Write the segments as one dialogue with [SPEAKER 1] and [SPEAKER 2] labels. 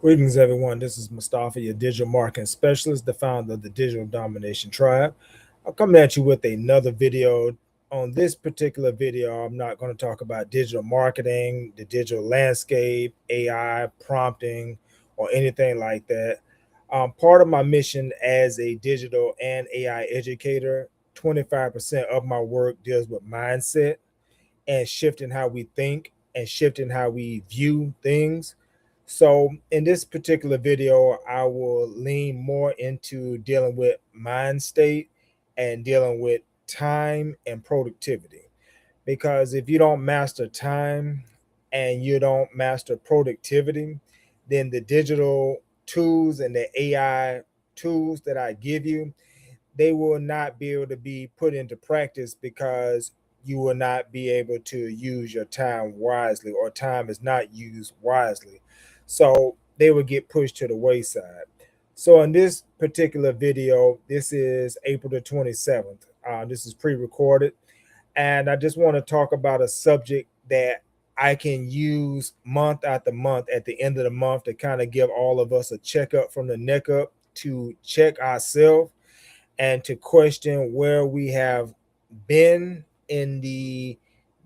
[SPEAKER 1] Greetings, everyone. This is Mustafa, your digital marketing specialist, the founder of the Digital Domination Tribe. I'm coming at you with another video. On this particular video, I'm not going to talk about digital marketing, the digital landscape, AI, prompting, or anything like that. Part of my mission as a digital and AI educator, 25% of my work deals with mindset and shifting how we think and shifting how we view things. So, in this particular video, I will lean more into dealing with mind state and dealing with time and productivity. Because if you don't master time and you don't master productivity, then the digital tools and the AI tools that I give you, they will not be able to be put into practice because you will not be able to use your time wisely, or time is not used wisely. So they will get pushed to the wayside. So in this particular video, this is April the 27th. This is pre-recorded, and I just want to talk about a subject that I can use month after month at the end of the month to kind of give all of us a checkup from the neck up, to check ourselves and to question where we have been in the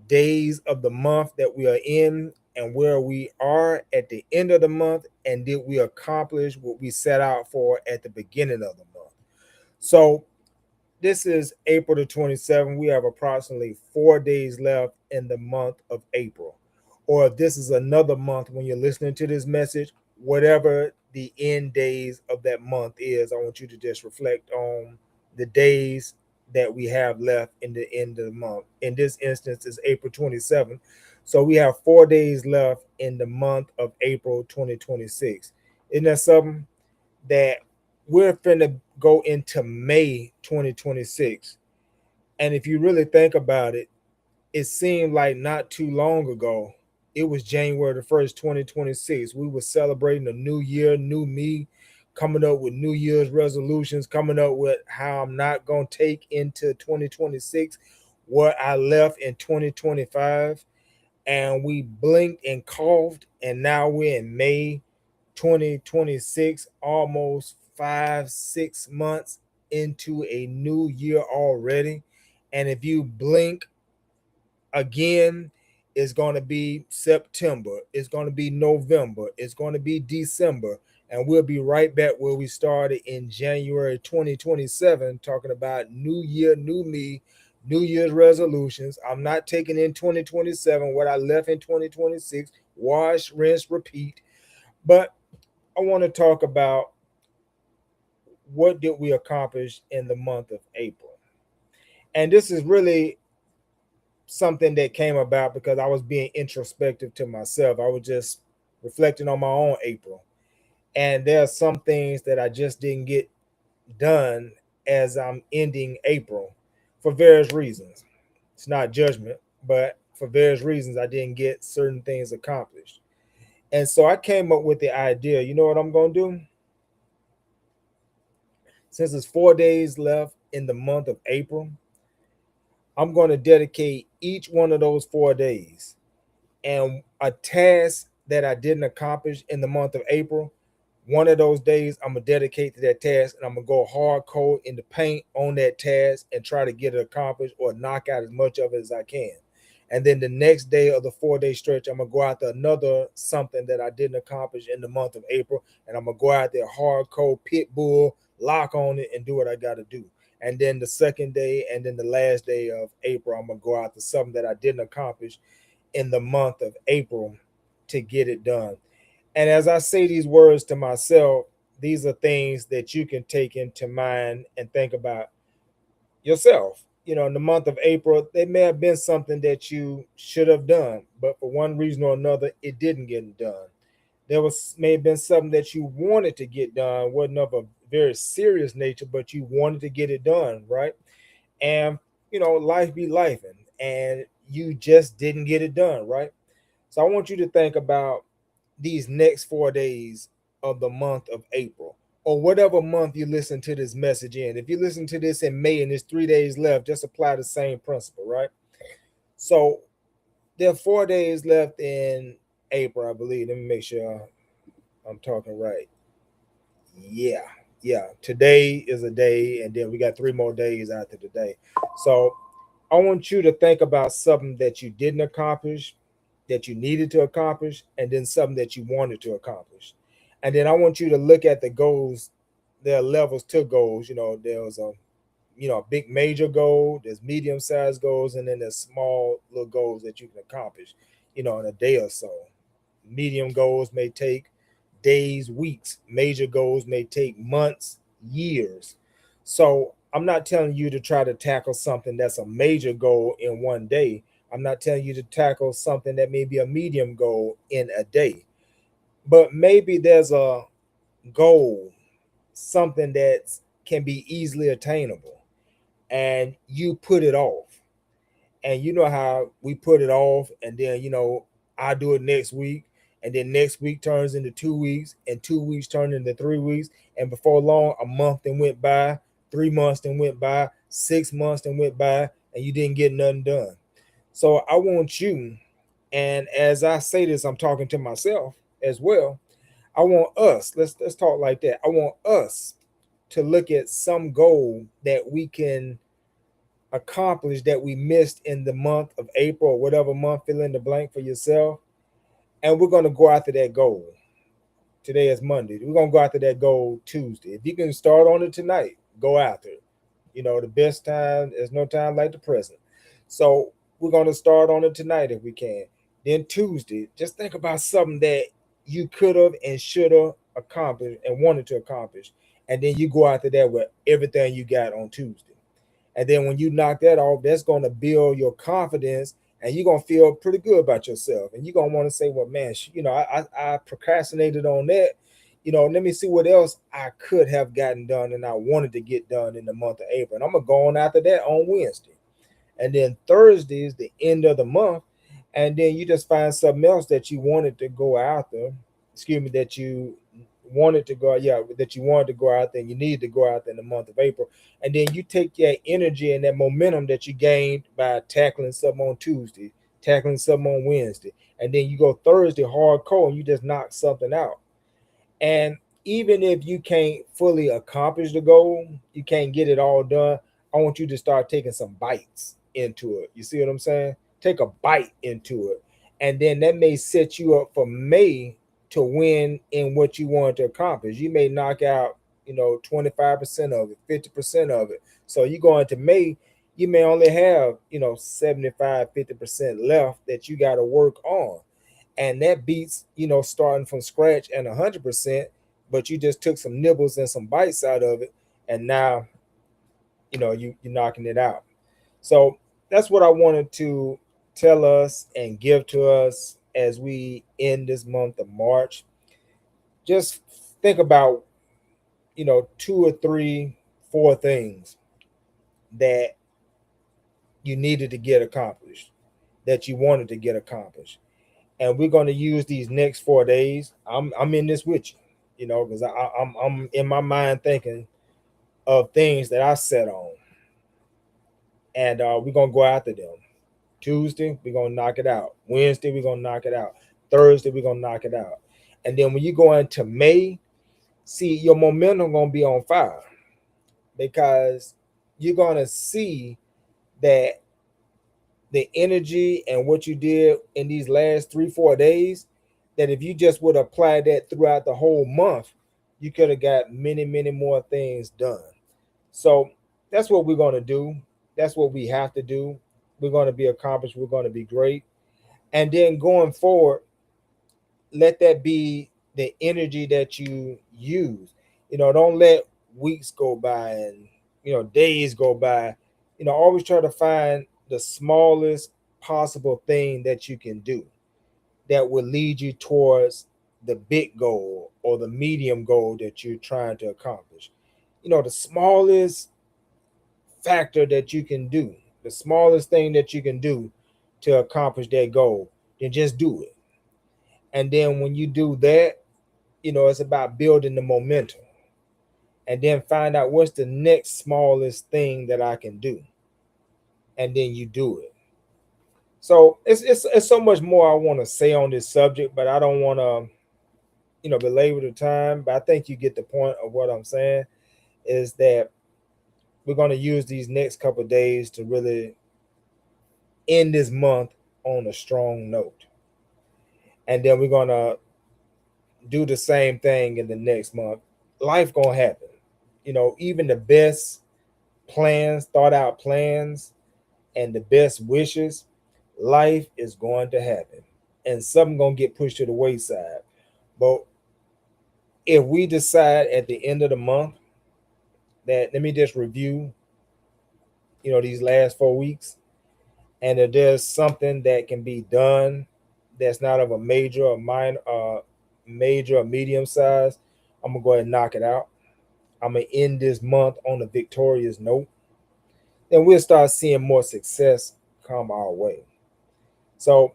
[SPEAKER 1] days of the month that we are in, and where we are at the end of the month, and did we accomplish what we set out for at the beginning of the month. So this is April the 27th. We have approximately 4 days left in the month of April. Or if this is another month when you're listening to this message, whatever the end days of that month is, I want you to just reflect on the days that we have left in the end of the month. In this instance, is April 27th. So we have 4 days left in the month of April 2026. Isn't that something? That we're finna go into May 2026. And if you really think about it, it seemed like not too long ago, it was January the 1st, 2026. We were celebrating a new year, new me, coming up with New Year's resolutions, coming up with how I'm not going to take into 2026 what I left in 2025. And we blinked and coughed, and now we're in May 2026, almost 5, 6 months into a new year already. And if you blink again, it's going to be September, it's going to be November, it's going to be December, and we'll be right back where we started in January 2027, talking about new year, new me, New Year's resolutions. I'm not taking in 2027 what I left in 2026, wash, rinse, repeat. But I want to talk about what did we accomplish in the month of April. And this is really something that came about because I was being introspective to myself. I was just reflecting on my own April. And there are some things that I just didn't get done as I'm ending April for various reasons. It's not judgment, but for various reasons, I didn't get certain things accomplished. And so I came up with the idea, you know what I'm going to do? Since it's 4 days left in the month of April, I'm going to dedicate each one of those 4 days and a task that I didn't accomplish in the month of April. One of those days, I'm gonna dedicate to that task, and I'm gonna go hard code in the paint on that task and try to get it accomplished or knock out as much of it as I can. And then the next day of the 4 day stretch, I'm gonna go out to another something that I didn't accomplish in the month of April, and I'm gonna go out there hard code, pit bull, lock on it, and do what I gotta do. And then the second day, and then the last day of April, I'm gonna go out to something that I didn't accomplish in the month of April to get it done. And as I say these words to myself, these are things that you can take into mind and think about yourself. You know, in the month of April, there may have been something that you should have done, but for one reason or another, it didn't get done. There was may have been something that you wanted to get done, wasn't of a very serious nature, but you wanted to get it done, right? And life be life, and you just didn't get it done, right? So I want you to think about these next 4 days of the month of April, or whatever month you listen to this message in. If you listen to this in May and there's 3 days left, just apply the same principle, right? So there are 4 days left in April, I believe. Let me make sure. I'm talking right. Yeah, yeah. Today is a day, and then we got 3 more days after today. So I want you to think about something that you didn't accomplish, that you needed to accomplish, and then something that you wanted to accomplish. And then I want you to look at the goals. There are levels to goals. There's a big major goal, there's medium sized goals, and then there's small little goals that you can accomplish, in a day or so. Medium goals may take days, weeks. Major goals may take months, years. So I'm not telling you to try to tackle something that's a major goal in one day. I'm not telling you to tackle something that may be a medium goal in a day. But maybe there's a goal, something that can be easily attainable, and you put it off. And you know how we put it off, and then I do it next week, and then next week turns into 2 weeks, and 2 weeks turn into 3 weeks, and before long a month then went by, 3 months then went by, 6 months then went by, and you didn't get nothing done. So I want you, and as I say this, I'm talking to myself as well. I want us, let's talk like that. I want us to look at some goal that we can accomplish that we missed in the month of April or whatever month, fill in the blank for yourself. And we're going to go after that goal. Today is Monday. We're going to go after that goal Tuesday. If you can start on it tonight, go after it. The best time, there's no time like the present. So we're going to start on it tonight if we can. Then Tuesday, just think about something that you could have and should have accomplished and wanted to accomplish. And then you go after that with everything you got on Tuesday. And then when you knock that off, that's going to build your confidence, and you're going to feel pretty good about yourself. And you're going to want to say, well, man, I procrastinated on that. Let me see what else I could have gotten done and I wanted to get done in the month of April. And I'm going to go on after that on Wednesday. And then Thursday is the end of the month. And then you just find something else that you wanted to go after. Excuse me, that you wanted to go, yeah, that you wanted to go out there and you needed to go out there in the month of April. And then you take that energy and that momentum that you gained by tackling something on Tuesday, tackling something on Wednesday, and then you go Thursday hardcore and you just knock something out. And even if you can't fully accomplish the goal, you can't get it all done, I want you to start taking some bites into it. You see what I'm saying? Take a bite into it. And then that may set you up for May to win in what you want to accomplish. You may knock out, 25% of it, 50% of it. So you go into May, you may only have, 75, 50% left that you got to work on, and that beats starting from scratch and 100%, but you just took some nibbles and some bites out of it, and now you're knocking it out. So that's what I wanted to tell us and give to us as we end this month of March. Just think about 2 or 3, 4 things that you needed to get accomplished, that you wanted to get accomplished, and we're going to use these next 4 days. I'm in this with you, because I'm in my mind thinking of things that I set on, and we're gonna go after them. Tuesday we're gonna knock it out. Wednesday we're gonna knock it out. Thursday we're gonna knock it out. And then when you go into May, see your momentum gonna be on fire, because you're gonna see that the energy and what you did in these last 3, 4 days, that if you just would apply that throughout the whole month, you could have got many, many more things done. So that's what we're going to do. That's what we have to do. We're going to be accomplished. We're going to be great. And then going forward, let that be the energy that you use. Don't let weeks go by and days go by. Always try to find the smallest possible thing that you can do that will lead you towards the big goal or the medium goal that you're trying to accomplish. The smallest factor that you can do, the smallest thing that you can do to accomplish that goal, then just do it. And then when you do that, it's about building the momentum, and then find out what's the next smallest thing that I can do, and then you do it. So it's so much more I want to say on this subject, but I don't want to belabor the time, but I think you get the point of what I'm saying is that we're going to use these next couple of days to really end this month on a strong note. And then we're going to do the same thing in the next month. Life going to happen. Even the best plans, thought out plans, and the best wishes, life is going to happen. And something going to get pushed to the wayside. But if we decide at the end of the month that, let me just review, these last 4 weeks, and if there's something that can be done that's not of a major or minor, major or medium size, I'm gonna go ahead and knock it out. I'm gonna end this month on a victorious note. Then we'll start seeing more success come our way. So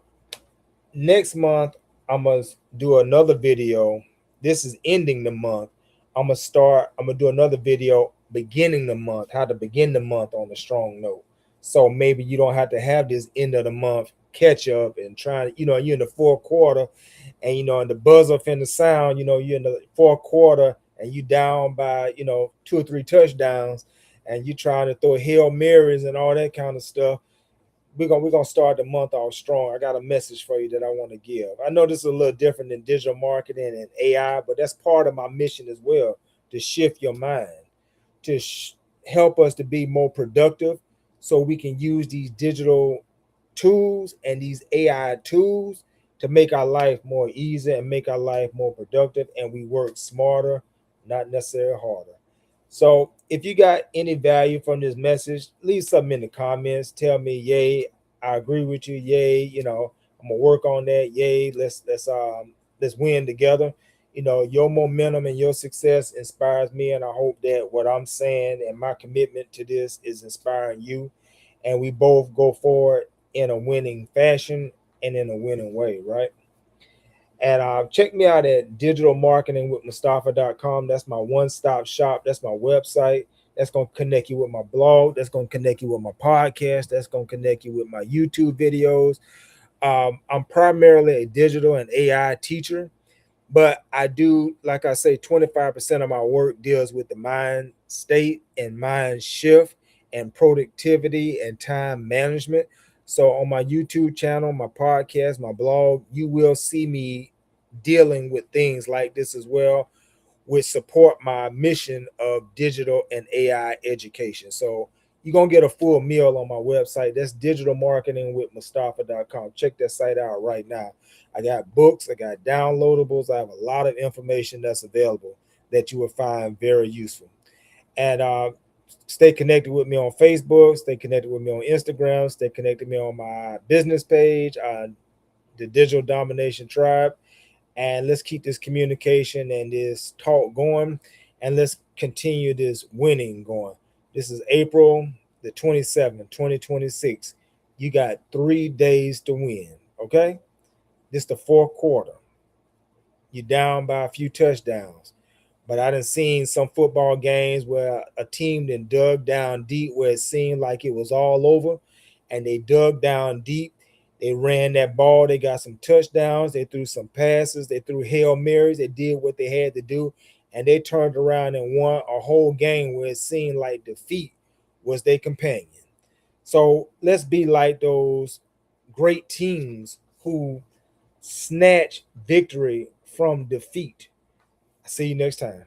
[SPEAKER 1] next month, I'm gonna do another video. This is ending the month. I'm gonna do another video beginning the month, how to begin the month on a strong note. So maybe you don't have to have this end of the month catch up and trying, you're in the fourth quarter and and the buzzer finna sound, you're in the fourth quarter and you down by, 2 or 3 touchdowns and you trying to throw Hail Marys and all that kind of stuff. We're gonna start the month off strong. I got a message for you that I want to give. I know this is a little different than digital marketing and AI, but that's part of my mission as well, to shift your mind, to help us to be more productive so we can use these digital tools and these AI tools to make our life more easy and make our life more productive, and we work smarter, not necessarily harder. So if you got any value from this message, leave something in the comments. Tell me, yay, I agree with you. Yay, I'm gonna work on that. Yay, let's win together. Your momentum and your success inspires me, and I hope that what I'm saying and my commitment to this is inspiring you, and we both go forward in a winning fashion and in a winning way, right? And check me out at digitalmarketingwithmustafa.com. That's my one-stop shop. That's my website. That's going to connect you with my blog. That's going to connect you with my podcast. That's going to connect you with my YouTube videos. I'm primarily a digital and AI teacher, but I do, like I say, 25% of my work deals with the mind state and mind shift and productivity and time management. So on my YouTube channel, my podcast, my blog, you will see me dealing with things like this as well, which support my mission of digital and AI education. So you're going to get a full meal on my website. That's digitalmarketingwithmustafa.com. Check that site out right now. I got books, I got downloadables. I have a lot of information that's available that you will find very useful. And stay connected with me on Facebook, stay connected with me on Instagram, stay connected with me on my business page, the Digital Domination Tribe, and let's keep this communication and this talk going, and let's continue this winning going. This is April the 27th, 2026. You got 3 days to win. Okay, this is the fourth quarter. You're down by a few touchdowns, but I done seen some football games where a team then dug down deep, where it seemed like it was all over, and they dug down deep. They ran that ball. They got some touchdowns. They threw some passes. They threw Hail Marys. They did what they had to do, and they turned around and won a whole game where it seemed like defeat was their companion. So let's be like those great teams who snatch victory from defeat. See you next time.